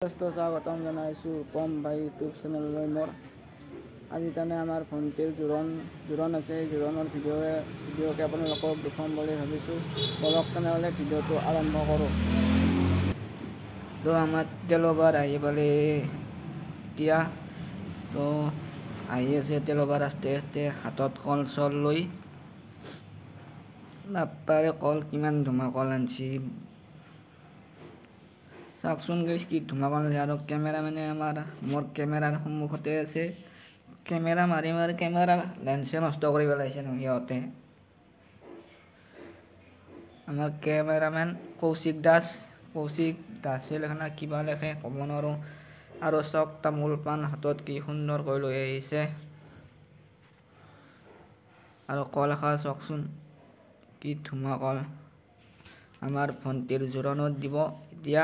স্বাগতম জনাইছোঁ পম বাই ইউটিউব চেনেললৈ মোৰ আজি তানে আমাৰ ভণ্টিৰ জোৰণ আছে জোৰণৰ ভিডিঅ'কে আপোনালোকক দেখুৱাম বুলি ভাবিছোঁ বলক তেনেহ'লে ভিডিঅ'টো আৰম্ভ কৰোঁ তো আমাৰ তেলবাৰ আহি পালে এতিয়া তো আহি আছে তেলবাৰ আস্তে আস্তে হাতত কল চল লৈ বাপ্পাৰে কল কিমান ধুমা কল আনছি চাওকচোন গাইছ কি ধুমাকল আৰু কেমেৰামেনে মোৰ কেমেৰাৰ সন্মুখতে আছে কেমেৰা মাৰি কেমেৰা লেন্সে নষ্ট কৰি পেলাইছে সিহঁতে আমাৰ কেমেৰামেন কৌশিক দাসে লেখা কিবা লেখে ক'ব নোৱাৰোঁ আৰু চাওক তামোল পাণ হাতত কি সুন্দৰকৈ লৈ আহিছে আৰু কল এষাৰ চাওকচোন কি ধুমাকল আমাৰ ভণ্টিৰ জোৰণত দিব এতিয়া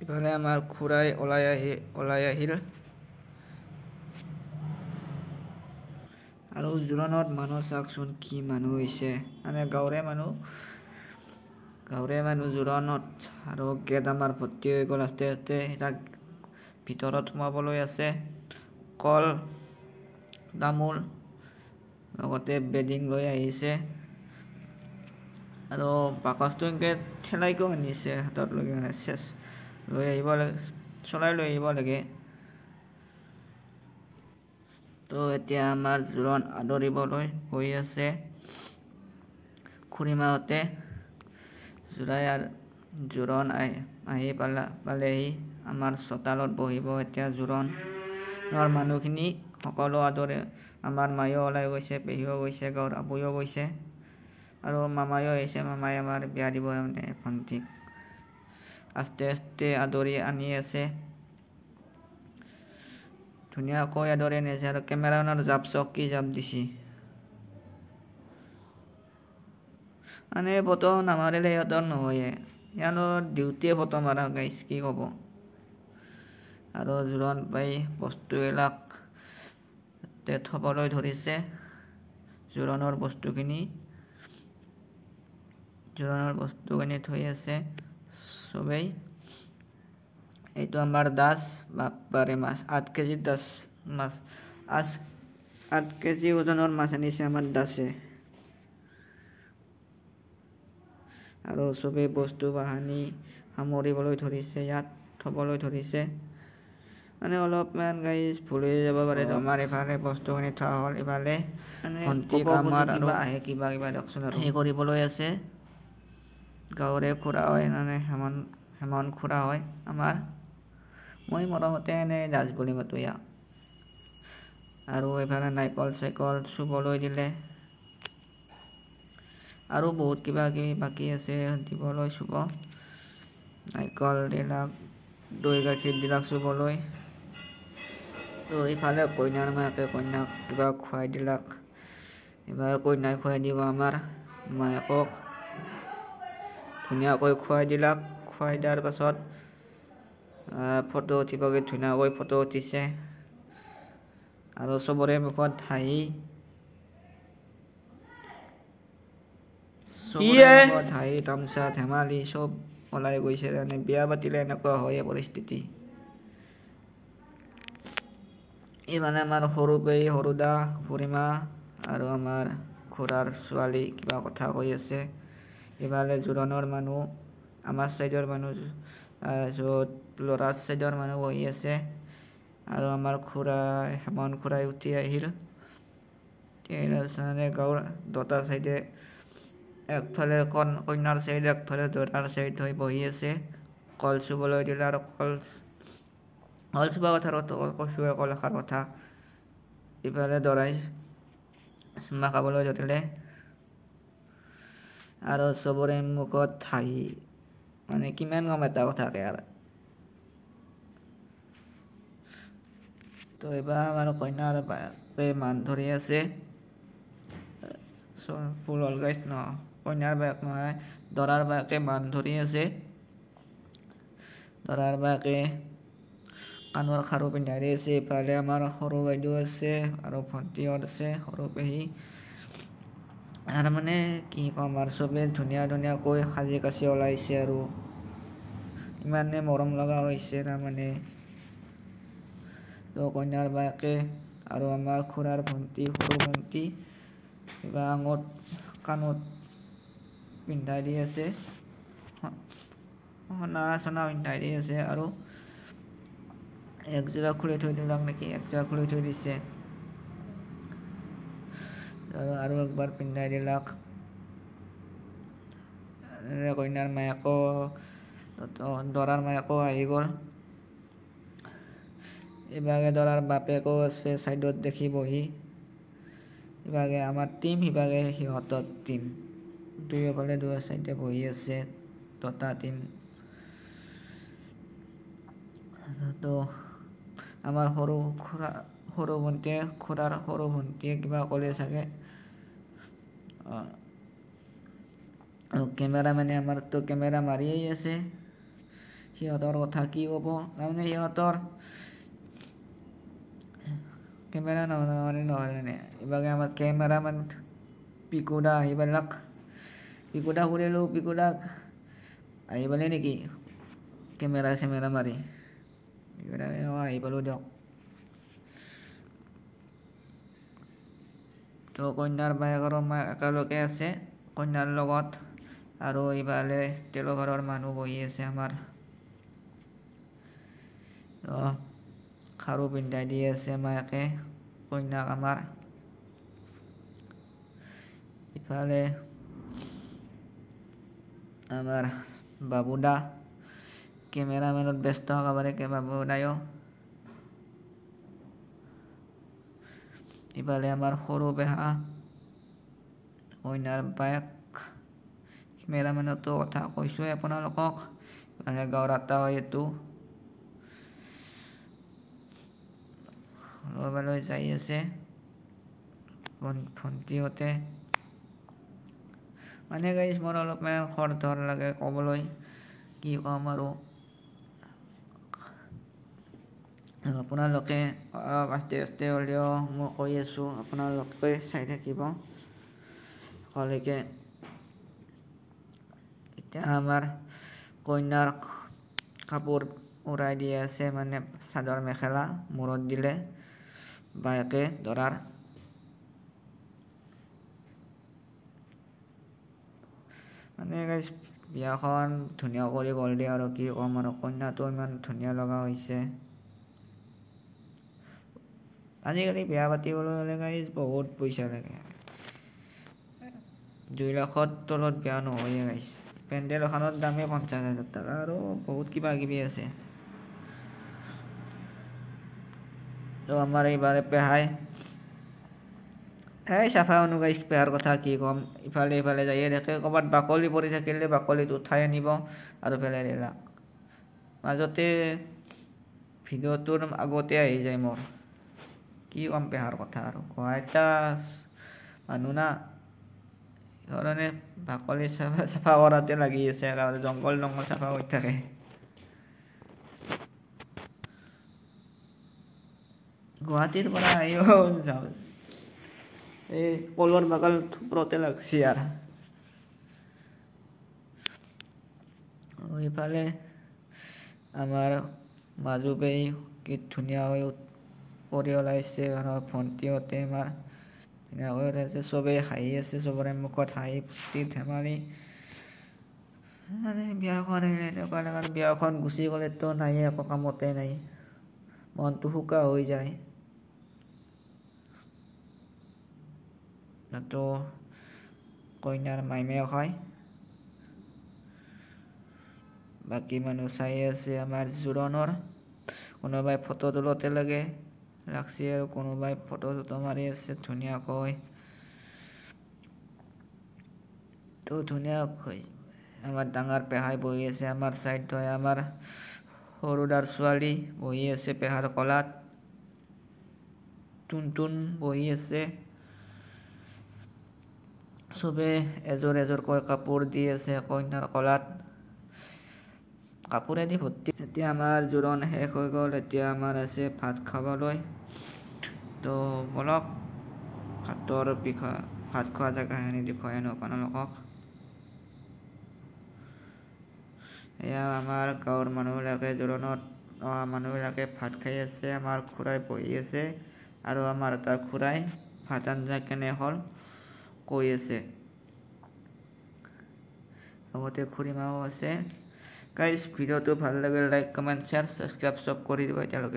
ইফালে আমাৰ খুৰাই ওলাই আহিল আৰু জোৰণত মানুহ চাওকচোন কি মানুহ হৈছে মানে গাঁৱৰে মানুহ জোৰণত আৰু গেট আমাৰ ভৰ্তি হৈ গ'ল আস্তে আস্তে তাক ভিতৰত সোমাবলৈ আছে কল তামোল লগতে বেডিং লৈ আহিছে আৰু বাকচটো এনেকৈ ঠেলাইকো আনিছে হাতত লৈ আহিব লাগে চলাই লৈ আহিব লাগে তো এতিয়া আমাৰ জোৰণ আদৰিবলৈ হৈ আছে খুৰীমাহঁতে জোৰণ আহি পালেহি আমাৰ চোতালত বহিব এতিয়া জোৰণৰ মানুহখিনি সকলো আদৰে আমাৰ মায়েও ওলাই গৈছে পেহীও গৈছে গাঁৱৰ আবুও গৈছে আৰু মামায়ো আহিছে মামাই আমাৰ বিয়া দিব মানে ভণ্টিক আস্তে আস্তে আদৰি আনি আছে ধুনীয়াকৈ আদৰি আনিছে আৰু কেমেৰামেনৰ জাপ চক কি জাপ দিছে মানে ফটো নামাৰিলে সিহঁতৰ নহয়ে ইয়াৰ ডিউটিয়ে ফটো মাৰা গাইছ কি ক'ব আৰু জোৰণ পাই বস্তুবিলাক থ'বলৈ ধৰিছে জোৰণৰ বস্তুখিনি থৈ আছে চবেই এইটো আমাৰ দাস বাপ্পাৰে মাছ 8 কেজি দাস মাছ 8 কেজি ওজনৰ মাছ আনিছে আমাৰ দাসে আৰু চবেই বস্তু বাহানি সামৰিবলৈ ধৰিছে ইয়াত থ'বলৈ ধৰিছে মানে অলপমান গাইজ ভুল হৈ যাব পাৰে আমাৰ ইফালে বস্তুখিনি থোৱা হ'ল ইফালে ভণ্টিক আমাৰ আৰু আহে কিবা দিয়কচোন আৰু সেই কৰিবলৈ আছে গাঁৱৰে খুৰা হয় মানে হেমন খুৰা হয় আমাৰ মই মৰমতে এনেই দাস বুলি মাতো ইয়াক আৰু এইফালে নাৰিকল চাইকল চুবলৈ দিলে আৰু বহুত কিবা কিবি বাকী আছে দিবলৈ চুব নাৰিকল দিলাক দৈ গাখীৰ দিলাক চুবলৈ তো ইফালে কইনাৰ মাকে কইনাক কিবা খুৱাই দিলাক এবাৰ কইনাই খুৱাই দিব আমাৰ মায়েকক ধুনীয়াকৈ খুৱাই দিলাক খুৱাই দিয়াৰ পাছত ফটো উঠিবগৈ ধুনীয়াকৈ ফটো উঠিছে আৰু চবৰে মুখত হাঁহি তামচা ধেমালি চব ওলাই গৈছে মানে বিয়া পাতিলে এনেকুৱা হয় পৰিস্থিতি এই মানে আমাৰ সৰু পেহী সৰু দা খুৰীমা আৰু আমাৰ খুৰাৰ ছোৱালী কিবা কথা কৈ আছে ইফালে জোৰণৰ মানুহ আমাৰ চাইডৰ মানুহ য'ত ল'ৰাৰ চাইডৰ মানুহ বহি আছে আৰু আমাৰ হেমন খুৰাই উঠি আহিল গাঁৱৰ দুটা চাইডে একফালে কইনাৰ চাইড একফালে দৰাৰ চাইড হৈ বহি আছে কল চুবলৈ দিলে আৰু কল চুবা কথাৰ কৈছোঁৱে কল এষাৰ কথা ইফালে দৰাই চুমা খাবলৈ ধৰিলে আৰু চবৰে মুখত হাঁহি মানে কিমান কম এটা কথাকে আৰু তো এইবাৰ আমাৰ কইনাৰ বায়েকে মান ধৰি আছে ফুল হ'ল গাইছ ন কইনাৰ বায়েক নহয় দৰাৰ বায়েকে মান ধৰি আছে দৰাৰ বায়েকে কাণৰ খাৰু পিন্ধাই দি আছে ইফালে আমাৰ সৰু বাইদেউ আছে আৰু ভণ্টিহঁত আছে সৰু পেহী আৰু মানে কি ক'ম আৰু চবেই ধুনীয়া ধুনীয়াকৈ সাজি কাচি ওলাইছে আৰু ইমানে মৰম লগা হৈছে তাৰমানে। তো কইনাৰ বায়েকে আৰু আমাৰ খুৰাৰ ভণ্টি সৰু ভণ্টি কিবা আঙত কাণত পিন্ধাই দি আছে, সোণা চোনা পিন্ধাই দি আছে আৰু একযোৰা খুলি থৈ দিলাক নেকি, একযোৰা খুলি থৈ দিছে আৰু একবাৰ পিন্ধাই দিলাক। কইনাৰ মায়াকো দৰাৰ মায়াকো আহি গ'ল। ইভাগে দৰাৰ বাপেকো আছে চাইডত দেখি বহি, ইভাগে আমাৰ টিম সিভাগে সিহঁতৰ টিম, দুয়োফালে দুয়ো চাইডে বহি আছে দুটা টিম। তো আমাৰ সৰু ভণ্টিয়ে খুৰাৰ সৰু ভণ্টিয়ে কিবা ক'লে চাগে, কেমেৰামেনে আমাৰতো কেমেৰা মাৰিয়েই আছে, সিহঁতৰ কথা কি ক'ব। তাৰমানে সিহঁতৰ কেমেৰা নহ'লে ইভাগে আমাৰ কেমেৰামেন পিকুদা আহি পালাক। পিকুদা সুধিলোঁ, পিকুদাক আহি পালে নেকি কেমেৰা চেমেৰা মাৰি? পিকুদাই আহি পালোঁ দিয়ক। তো কইনাৰ বায়েক আৰু মাক একেলগে আছে কইনাৰ লগত, আৰু ইফালে তেলৰ ঘৰৰ মানুহ বহি আছে আমাৰ। খাৰু পিন্ধাই দি আছে মাকে কইনাক আমাৰ। ইফালে আমাৰ বাবুদা কেমেৰামেনত ব্যস্ত একেবাৰে বাবুদায়ো। ইফালে আমাৰ সৰু পেহা কইনাৰ বায়েক, কেমেৰামেনতো কথা কৈছোঁৱে আপোনালোকক, মানে গাঁৱৰ এটা হয় এইটো। লৈ যাই আছে ভণ্টিহঁতে। মানে গাইজ মোৰ অলপমান খৰ ধৰ লাগে ক'বলৈ, কি ক'ম আৰু। আপোনালোকে আস্তে আস্তে হ'লেও মই কৈ আছোঁ, আপোনালোকে চাই থাকিব সকলোকে। এতিয়া আমাৰ কইনাৰ কাপোৰ উৰাই দি আছে, মানে চাদৰ মেখেলা মূৰত দিলে বায়েকে দৰাৰ। মানে গাইজ বিয়াখন ধুনীয়া কৰি গ'ল দিয়ে আৰু কি ক'ম আৰু, কইনাটো ইমান ধুনীয়া লগা হৈছে। আজিকালি বিয়া পাতিবলৈ হ'লে গাইজ বহুত পইচা লাগে, 2 লাখৰ তলত বিয়া নহয়ে গাইজ। পেণ্ডেল এখনৰ দামেই 50,000 টকা, আৰু বহুত কিবা কিবি আছে। তো আমাৰ এইবাৰে পেহাই চাফা অনুগাইজ, পেহাৰ কথা কি ক'ম, ইফালে ইফালে যায়ে থাকে, ক'ৰবাত বাকলি পৰি থাকিলে বাকলিটো উঠাই আনিব আৰু পেলাই দিলাক। মাজতে ভিডিঅ'টোৰ আগতে আহি যায় মোৰ, কি ক'ম পেহাৰ কথা আৰু, এটা মানুহ না, সেইকাৰণে বাকলি চাফা কৰাতে লাগি আছে, একেবাৰে জংঘল চাফা কৰি থাকে। গুৱাহাটীৰ পৰা আহিও যাওঁ, এই কলৰ বাগাল থোপৰতে লাগছি আৰু। ইফালে আমাৰ মাজু পেহী কি ধুনীয়া হৈ কৰি ওলাইছে, আৰু ভণ্টিহঁতে আমাৰ ধুনীয়াকৈ ওলাইছে, চবেই হাঁহি আছে, চবৰে মুখত হাঁহি ফূৰ্তি ধেমালি। মানে বিয়াখন এনেকুৱা লাগে, বিয়াখন গুচি গ'লেতো নাই, একো কামতে নাই, মনটো শুকা হৈ যায়। তো কইনাৰ মাইমেও হয়, বাকী মানুহ চাই আছে আমাৰ জোৰোণৰ, কোনোবাই ফটো তোলোতে লাগছি আৰু কোনোবাই ফটো চটো মাৰি আছে ধুনীয়াকৈ। তো ধুনীয়াকৈ আমাৰ ডাঙৰ পেহাই বহি আছে, আমাৰ চাইড হয় আমাৰ সৰু দাৰ ছোৱালী বহি আছে পেহাৰ কলাত, টুনটুন বহি আছে। চবে এযোৰ এযোৰকৈ কাপোৰ দি আছে কইনাৰ কলাত, কাপোৰেদি ভৰ্তি। এতিয়া আমাৰ জোৰোণ শেষ হৈ গ'ল, এতিয়া আমাৰ আছে ভাত খাবলৈ। তো বলক ভাতৰ বিষয়ে ভাত খোৱা জেগাখিনি দেখুৱাই আনো আপোনালোকক। এয়া আমাৰ গাঁৱৰ মানুহবিলাকে জোৰোণত মানুহবিলাকে ভাত খাই আছে। আমাৰ খুৰাই বহি আছে আৰু আমাৰ এটা খুৰাই ভাত আঞ্জা কেনে হ'ল কৈ আছে। লগতে খুৰীমাও আছে। গাইজ ভিডিঅ'টো ভাল লাগিলে লাইক কমেণ্ট শ্বেয়াৰ ছাবস্ক্ৰাইব চব কৰি দিব এতিয়ালৈকে।